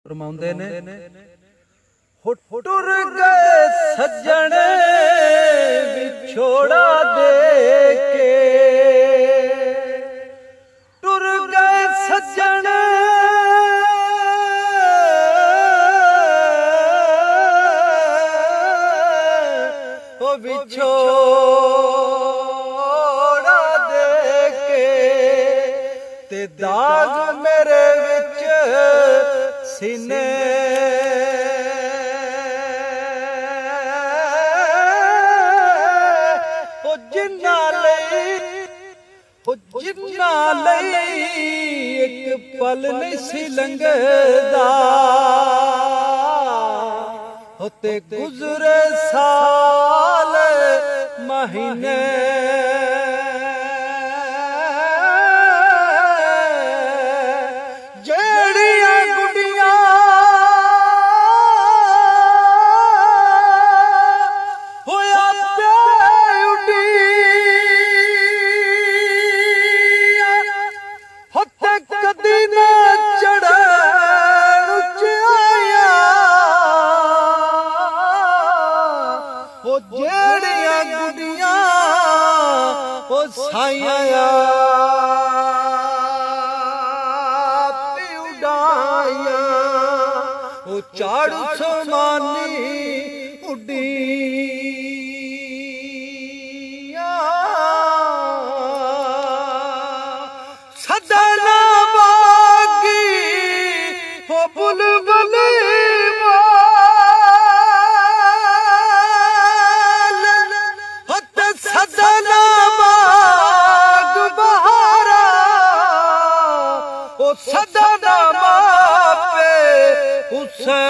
फरमाउंदे ने टुर गए सज्जन विछोड़ा दे के, टुर गए सज्जन ओ विछोड़ा दे के, ते दाग मेरे विच सीने जिन्ना लई एक पल नहीं सी लंघदा, होते गुजरे साल महीने, जेड़ियां गुडियां होया प्यार उडी, कदी ना चढ़न उचाया, ओ जेड़ियां गुडियां ओ साइया उड़ाया, ओ चाड़ू समानी उड़ी सदना बागी हो बुलबुल सदना बाग बहारा, ओ सदना मापे हुसैन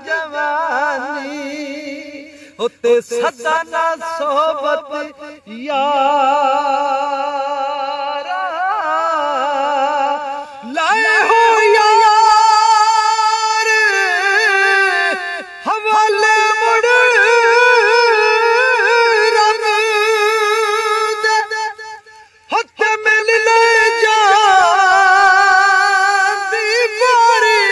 जवानी, होते सदना सोबत यारा, लाए हो यार हवाले मुड़ रब दे, होते मिल ले जाती बारी,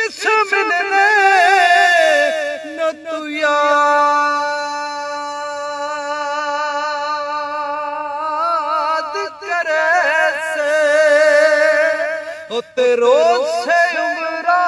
इस मिलने तू याद करे से, ओ तेरो से उमरा